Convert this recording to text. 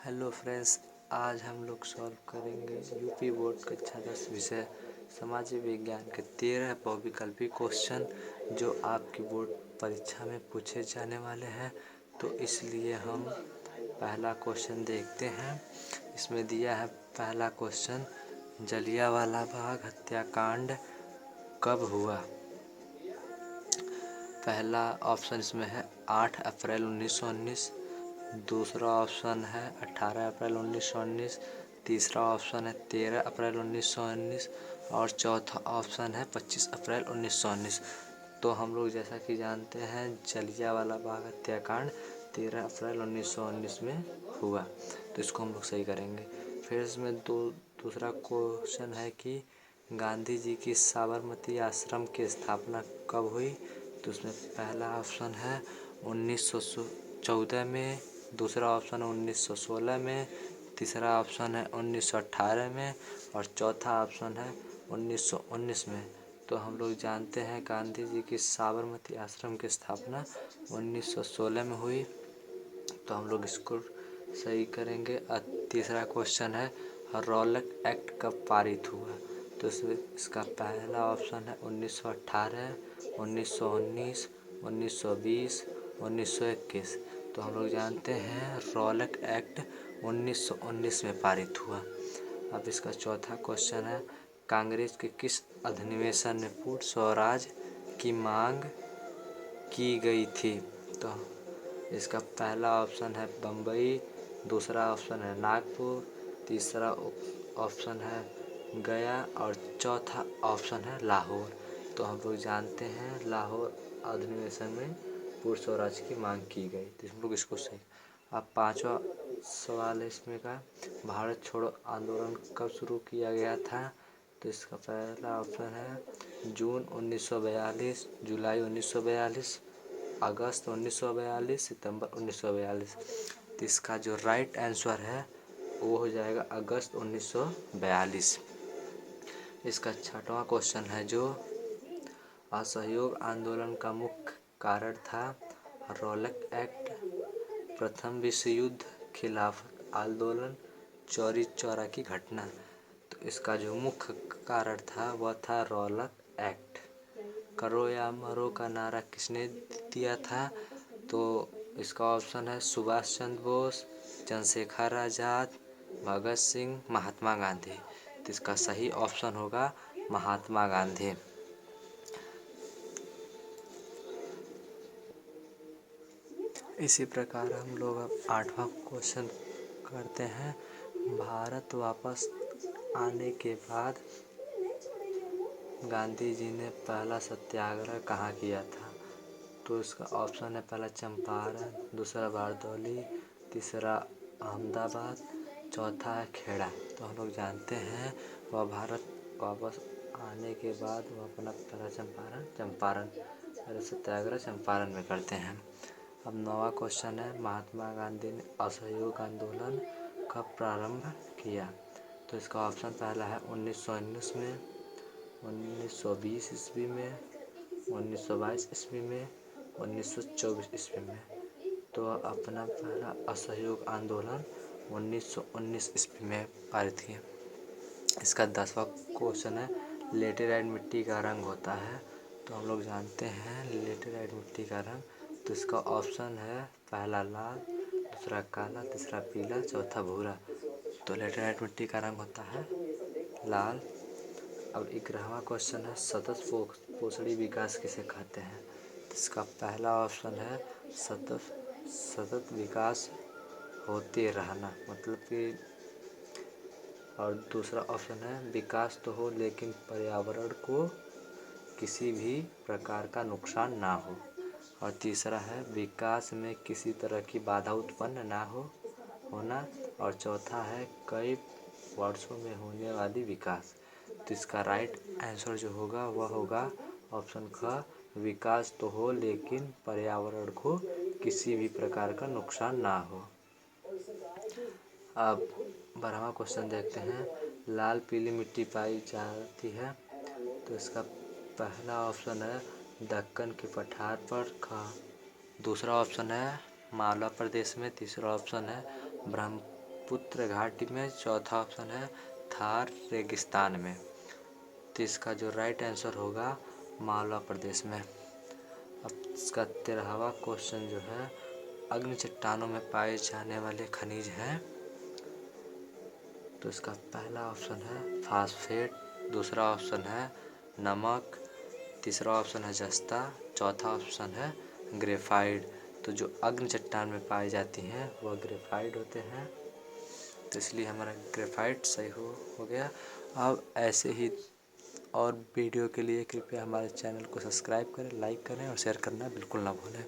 Hello friends, आज हम लोग सॉल्व करेंगे यूपी बोर्ड कक्षा 10 विषय सामाजिक विज्ञान के 13 बहुविकल्पी क्वेश्चन जो आपकी बोर्ड परीक्षा में पूछे जाने वाले हैं। तो इसलिए हम पहला क्वेश्चन देखते हैं। इसमें दिया है पहला क्वेश्चन, जलियांवाला बाग हत्याकांड कब हुआ। पहला ऑप्शन इसमें है 8 अप्रैल 1919, दूसरा ऑप्शन है 18 अप्रैल 1919, तीसरा ऑप्शन है 13 अप्रैल 1919 और चौथा ऑप्शन है 25 अप्रैल 1919। तो हम लोग जैसा कि जानते हैं जलियांवाला बाग हत्याकांड 13 अप्रैल 1919 में हुआ, तो इसको हम लोग सही करेंगे। फिर इसमें दूसरा क्वेश्चन है कि गांधी जी की साबरमती आश्रम की स्थापना कब हुई। तो उसमें पहला ऑप्शन है 1914 में, दूसरा ऑप्शन है 1916 में, तीसरा ऑप्शन है 1918 में और चौथा ऑप्शन है 1919 में। तो हम लोग जानते हैं गांधी जी की साबरमती आश्रम की स्थापना 1916 में हुई, तो हम लोग इसको सही करेंगे। तीसरा क्वेश्चन है रौलक एक्ट कब पारित हुआ। तो इसका पहला ऑप्शन है 1918, 1919, 1920, 1921। तो हम लोग जानते हैं रौलक एक्ट 1919 में पारित हुआ। अब इसका चौथा क्वेश्चन है कांग्रेस के किस अधिवेशन में पूर्ण स्वराज की मांग की गई थी। तो इसका पहला ऑप्शन है बम्बई, दूसरा ऑप्शन है नागपुर, तीसरा ऑप्शन है गया और चौथा ऑप्शन है लाहौर। तो हम लोग जानते हैं लाहौर अधिवेशन में पूर्ण स्वराज की मांग की गई, तो हम लोग इसको सही। अब पांचवा सवाल है इसमें का, भारत छोड़ो आंदोलन कब शुरू किया गया था। तो इसका पहला ऑप्शन है जून 1942, जुलाई 1942, अगस्त 1942, सितंबर 1942। तो इसका जो राइट आंसर है वो हो जाएगा अगस्त 1942। इसका छठवां क्वेश्चन है जो असहयोग आंदोलन का मुख्य कारण था रौलक एक्ट, प्रथम विश्व युद्ध, खिलाफत आंदोलन, चौरी चौरा की घटना। तो इसका जो मुख्य कारण था वह था रौलक एक्ट। करो या मरो का नारा किसने दिया था। तो इसका ऑप्शन है सुभाष चंद्र बोस, चंद्रशेखर आज़ाद, भगत सिंह, महात्मा गांधी। तो इसका सही ऑप्शन होगा महात्मा गांधी। इसी प्रकार हम लोग अब आठवां क्वेश्चन करते हैं, भारत वापस आने के बाद गांधी जी ने पहला सत्याग्रह कहाँ किया था। तो इसका ऑप्शन है पहला चंपारण, दूसरा बारदौली, तीसरा अहमदाबाद, चौथा है खेड़ा। तो हम लोग जानते हैं वह भारत वापस आने के बाद वह अपना पहला चंपारण पहला सत्याग्रह चंपारण में करते हैं। अब नौवां क्वेश्चन है महात्मा गांधी ने असहयोग आंदोलन कब प्रारंभ किया। तो इसका ऑप्शन पहला है 1919 में, 1920 ईस्वी में, 1922 ईस्वी में, 1924 ईस्वी में। तो अपना पहला असहयोग आंदोलन 1919 ईस्वी में पारित किया। इसका 10वां क्वेश्चन है लेटेराइट मिट्टी का रंग होता है। तो हम लोग जानते हैं लेटेराइट मिट्टी का रंग। तो इसका ऑप्शन है पहला लाल, दूसरा काला, तीसरा पीला, चौथा भूरा। तो लेटेराइट मिट्टी का रंग होता है लाल। अब 11वां क्वेश्चन है सतत पोषणी विकास किसे कहते हैं। इसका पहला ऑप्शन है सतत विकास होते रहना, मतलब कि, और दूसरा ऑप्शन है विकास तो हो लेकिन पर्यावरण को किसी भी प्रकार का नुकसान ना हो, और तीसरा है विकास में किसी तरह की बाधा उत्पन्न ना होना, और चौथा है कई वर्षों में होने वाली विकास। तो इसका राइट आंसर जो होगा वह होगा ऑप्शन ख, विकास तो हो लेकिन पर्यावरण को किसी भी प्रकार का नुकसान ना हो। अब 12वां क्वेश्चन देखते हैं, लाल पीली मिट्टी पाई जाती है। तो इसका पहला ऑप्शन है दक्कन के पठार पर दूसरा ऑप्शन है मालवा प्रदेश में, तीसरा ऑप्शन है ब्रह्मपुत्र घाटी में। चौथा ऑप्शन है थार रेगिस्तान में। तो इसका जो राइट आंसर होगा मालवा प्रदेश में। अब इसका 13वां क्वेश्चन जो है, अग्नि चट्टानों में पाए जाने वाले खनिज हैं। तो इसका पहला ऑप्शन है फास्फेट, दूसरा ऑप्शन है नमक, तीसरा ऑप्शन है जस्ता, चौथा ऑप्शन है ग्रेफाइट। तो जो अग्नि चट्टान में पाई जाती हैं वह ग्रेफाइट होते हैं, तो इसलिए हमारा ग्रेफाइट सही हो गया। अब ऐसे ही और वीडियो के लिए कृपया हमारे चैनल को सब्सक्राइब करें, लाइक करें और शेयर करना बिल्कुल ना भूलें।